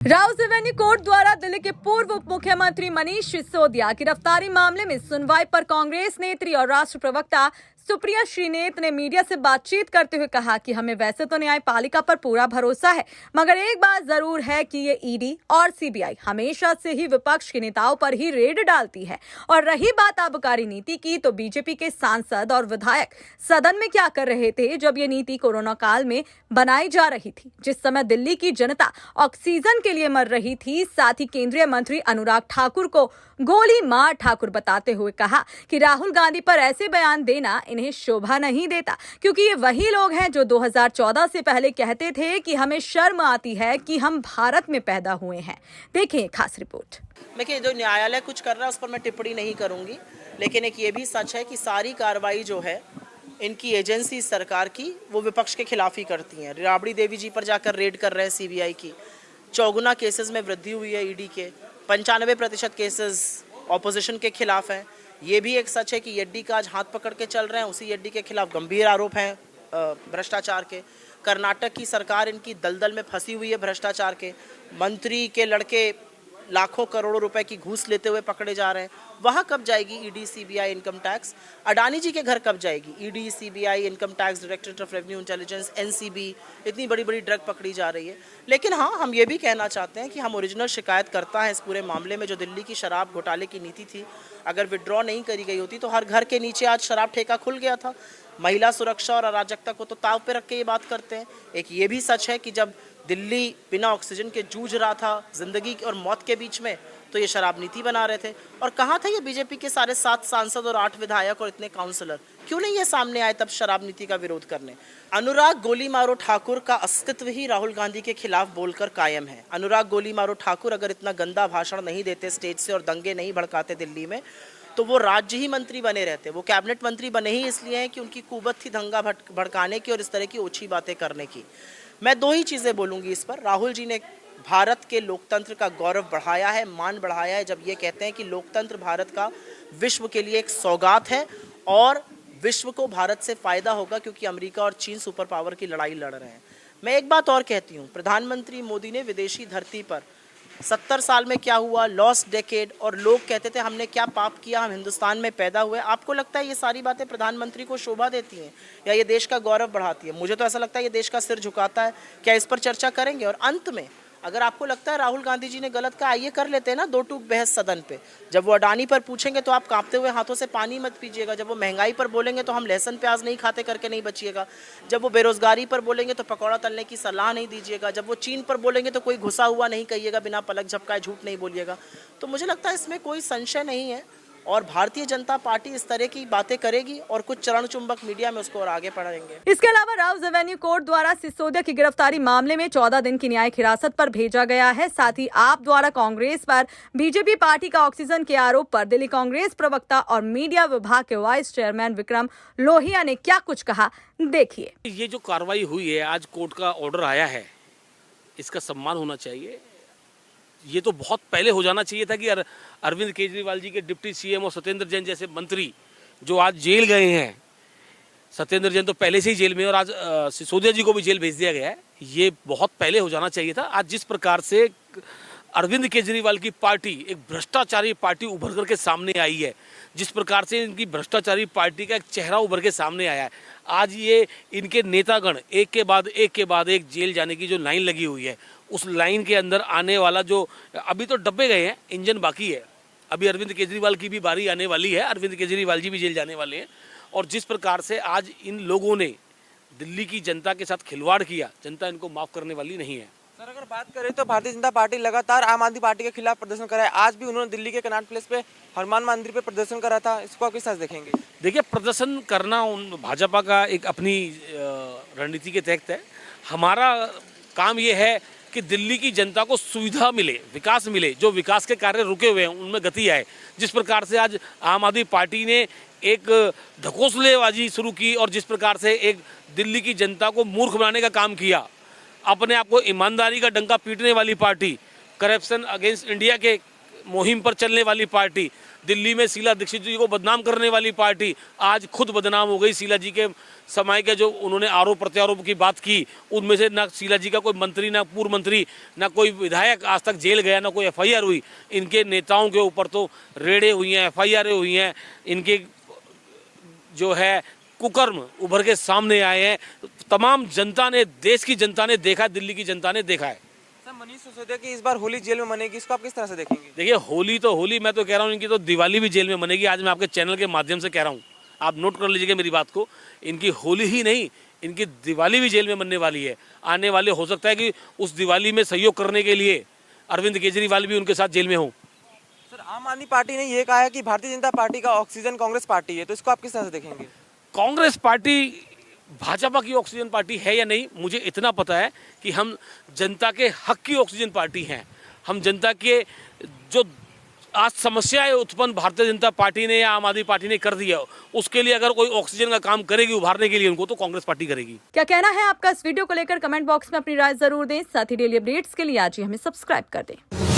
Rouse revenue court द्वारा दिल्ली के पूर्व उप मुख्यमंत्री मनीष सिसोदिया गिरफ्तारी मामले में सुनवाई पर कांग्रेस नेत्री और राष्ट्र प्रवक्ता सुप्रिया श्रीनेत ने मीडिया से बातचीत करते हुए कहा कि हमें वैसे तो न्यायपालिका पर पूरा भरोसा है, मगर एक बात जरूर है कि ये ईडी और सीबीआई हमेशा से ही विपक्ष के नेताओं पर ही रेड डालती है। और रही बात आबकारी नीति की, तो बीजेपी के सांसद और विधायक सदन में क्या कर रहे थे जब ये नीति कोरोना काल में बनाई जा रही थी, जिस समय दिल्ली की जनता ऑक्सीजन के लिए मर रही थी। साथ ही केंद्रीय मंत्री अनुराग ठाकुर को गोली मार ठाकुर बताते हुए कहा कि राहुल गांधी पर ऐसे बयान देना इन्हें शोभा नहीं देता, क्योंकि ये वही लोग हैं जो 2014 से पहले कहते थे कि हमें शर्म आती है कि हम भारत में पैदा हुए हैं। देखिए खास रिपोर्ट। देखिए, जो न्यायालय कुछ कर रहा है उस पर मैं टिप्पणी नहीं करूंगी, लेकिन एक ये भी सच है कि सारी कार्रवाई जो है इनकी एजेंसी सरकार की, वो विपक्ष के खिलाफ ही करती हैं। राबड़ी देवी जी पर जाकर रेड कर रहे हैं सीबीआई की, 54 केसेस में वृद्धि हुई है ईडी के, 95% केसेस ऑपोजिशन के खिलाफ हैं। ये भी एक सच है कि येड्डी का आज हाथ पकड़ के चल रहे हैं, उसी येड्डी के खिलाफ गंभीर आरोप हैं भ्रष्टाचार के। कर्नाटक की सरकार इनकी दलदल में फंसी हुई है भ्रष्टाचार के, मंत्री के लड़के लाखों करोड़ों रुपए की घूस लेते हुए पकड़े जा रहे हैं। वहाँ कब जाएगी ED CBI income tax? Adani ji के घर कब जाएगी ED CBI income tax, directorate of revenue intelligence, NCB? इतनी बड़ी बड़ी ड्रग पकड़ी जा रही है। लेकिन हाँ, हम ये भी कहना चाहते हैं कि हम ओरिजिनल शिकायत करता है इस पूरे मामले में। जो दिल्ली की शराब घोटाले की नीति थी, अगर विड्रॉ नहीं करी गई होती तो हर घर के नीचे आज शराब ठेका खुल गया था। महिला सुरक्षा और अराजकता को तो ताव पे रख के ये बात करते हैं। एक ये भी सच है कि जब दिल्ली बिना ऑक्सीजन के जूझ रहा था जिंदगी और मौत के बीच में, तो ये शराब नीति बना रहे थे। और कहाँ थे ये बीजेपी के सारे 7 सांसद और 8 विधायक और इतने काउंसलर? क्यों नहीं ये सामने आए तब शराब नीति का विरोध करने? अनुराग गोली मारो ठाकुर का अस्तित्व ही राहुल गांधी के खिलाफ बोलकर कायम है। अनुराग गोली मारो ठाकुर अगर इतना गंदा भाषण नहीं देते स्टेज से और दंगे नहीं भड़काते दिल्ली में, तो वो राज्य ही मंत्री बने रहते। वो कैबिनेट मंत्री बने ही इसलिए हैं कि उनकी कुवत थी दंगा भड़काने की और इस तरह की ओछी बातें करने की। मैं 2 ही चीज़ें बोलूँगी इस पर। राहुल जी ने भारत के लोकतंत्र का गौरव बढ़ाया है, मान बढ़ाया है, जब ये कहते हैं कि लोकतंत्र भारत का विश्व के लिए एक सौगात है और विश्व को भारत से फ़ायदा होगा, क्योंकि अमेरिका और चीन सुपर पावर की लड़ाई लड़ रहे हैं। मैं एक बात और कहती हूँ, प्रधानमंत्री मोदी ने विदेशी धरती पर 70 साल में क्या हुआ, लॉस्ट डेकेड, और लोग कहते थे हमने क्या पाप किया, हम हिंदुस्तान में पैदा हुए। आपको लगता है ये सारी बातें प्रधानमंत्री को शोभा देती हैं या ये देश का गौरव बढ़ाती है? मुझे तो ऐसा लगता है ये देश का सिर झुकाता है। क्या इस पर चर्चा करेंगे? और अंत में, अगर आपको लगता है राहुल गांधी जी ने गलत कहा, आइए कर लेते हैं ना 2 टूक बहस सदन पे। जब वो अडानी पर पूछेंगे तो आप कांपते हुए हाथों से पानी मत पीजिएगा। जब वो महंगाई पर बोलेंगे तो हम लहसुन प्याज नहीं खाते करके नहीं बचिएगा। जब वो बेरोजगारी पर बोलेंगे तो पकौड़ा तलने की सलाह नहीं दीजिएगा। जब वो चीन पर बोलेंगे तो कोई घुसा हुआ नहीं कहिएगा, बिना पलक झपकाए झूठ नहीं बोलिएगा। तो मुझे लगता है इसमें कोई संशय नहीं है और भारतीय जनता पार्टी इस तरह की बातें करेगी और कुछ चरण चुंबक मीडिया में उसको और आगे बढ़ाएंगे। इसके अलावा राउस रेवेन्यू कोर्ट द्वारा सिसोदिया की गिरफ्तारी मामले में 14 दिन की न्यायिक हिरासत पर भेजा गया है। साथ ही आप द्वारा कांग्रेस पर बीजेपी पार्टी का ऑक्सीजन के आरोप पर दिल्ली कांग्रेस प्रवक्ता और मीडिया विभाग के वाइस चेयरमैन विक्रम लोहिया ने क्या कुछ कहा, देखिए। ये जो कार्रवाई हुई है, आज कोर्ट का ऑर्डर आया है, इसका सम्मान होना चाहिए। ये तो बहुत पहले हो जाना चाहिए था कि अरविंद केजरीवाल जी के डिप्टी सीएम और सत्येंद्र जैन जैसे मंत्री जो आज जेल गए हैं, सत्येंद्र जैन तो पहले से ही जेल में और आज सिसोदिया जी को भी जेल भेज दिया गया है, ये बहुत पहले हो जाना चाहिए था। आज जिस प्रकार से अरविंद केजरीवाल की पार्टी एक भ्रष्टाचारी पार्टी उभर करके सामने आई है, जिस प्रकार से इनकी भ्रष्टाचारी पार्टी का एक चेहरा उभर के सामने आया है, आज ये इनके नेतागण एक के बाद एक जेल जाने की जो लाइन लगी हुई है, उस लाइन के अंदर आने वाला जो अभी तो डब्बे गए हैं, इंजन बाकी है। अभी अरविंद केजरीवाल की भी बारी आने वाली है, अरविंद केजरीवाल जी भी जेल जाने वाले हैं। और जिस प्रकार से आज इन लोगों ने दिल्ली की जनता के साथ खिलवाड़ किया, जनता इनको माफ़ करने वाली नहीं है। सर, अगर बात करें तो भारतीय जनता पार्टी लगातार आम आदमी पार्टी के खिलाफ प्रदर्शन कर रहा है। आज भी उन्होंने दिल्ली के कनॉट प्लेस पे हनुमान मंदिर पे प्रदर्शन करा था, इसको आप किस तरह देखेंगे? देखिए, प्रदर्शन करना भाजपा का एक अपनी रणनीति के तहत है। हमारा काम ये है कि दिल्ली की जनता को सुविधा मिले, विकास मिले, जो विकास के कार्य रुके हुए हैं उनमें गति आए। जिस प्रकार से आज आम आदमी पार्टी ने एक ढकोसलेबाजी शुरू की और जिस प्रकार से एक दिल्ली की जनता को मूर्ख बनाने का काम किया, अपने आप को ईमानदारी का डंका पीटने वाली पार्टी, करप्शन अगेंस्ट इंडिया के मुहिम पर चलने वाली पार्टी, दिल्ली में शीला दीक्षित जी को बदनाम करने वाली पार्टी आज खुद बदनाम हो गई। शीला जी के समय के जो उन्होंने आरोप प्रत्यारोप की बात की, उनमें से ना शीला जी का कोई मंत्री, ना पूर्व मंत्री, ना कोई विधायक आज तक जेल गया, ना कोई एफआईआर हुई। इनके नेताओं के ऊपर तो रेडें हुई हैं, एफआईआर हुई हैं, इनके जो है कुकर्म उभर के सामने आए हैं। तमाम जनता ने, देश की जनता ने देखा, दिल्ली की जनता ने देखा है। सर, मनीष सिसोदिया की इस बार होली जेल में मनेगी, इसको आप किस तरह से देखेंगे? देखिए, होली तो होली, मैं तो कह रहा हूँ इनकी तो दिवाली भी जेल में मनेगी। आज मैं आपके चैनल के माध्यम से कह रहा हूँ, आप नोट कर लीजिएगा मेरी बात को। इनकी होली ही नहीं, इनकी दिवाली भी जेल में मनने वाली है। आने वाले हो सकता है कि उस दिवाली में सहयोग करने के लिए अरविंद केजरीवाल भी उनके साथ जेल में हो। सर, आम आदमी पार्टी ने ये कहा है कि भारतीय जनता पार्टी का ऑक्सीजन कांग्रेस पार्टी है, तो इसको आप किस तरह से देखेंगे? कांग्रेस पार्टी भाजपा की ऑक्सीजन पार्टी है या नहीं, मुझे इतना पता है कि हम जनता के हक की ऑक्सीजन पार्टी हैं। हम जनता के जो आज समस्याएं उत्पन्न भारतीय जनता पार्टी ने या आम आदमी पार्टी ने कर दी है, उसके लिए अगर कोई ऑक्सीजन का काम करेगी उभारने के लिए उनको, तो कांग्रेस पार्टी करेगी। क्या कहना है आपका इस वीडियो को लेकर कमेंट बॉक्स में अपनी राय जरूर दें। साथ ही डेली अपडेट्स के लिए आज ही हमें सब्सक्राइब कर दें।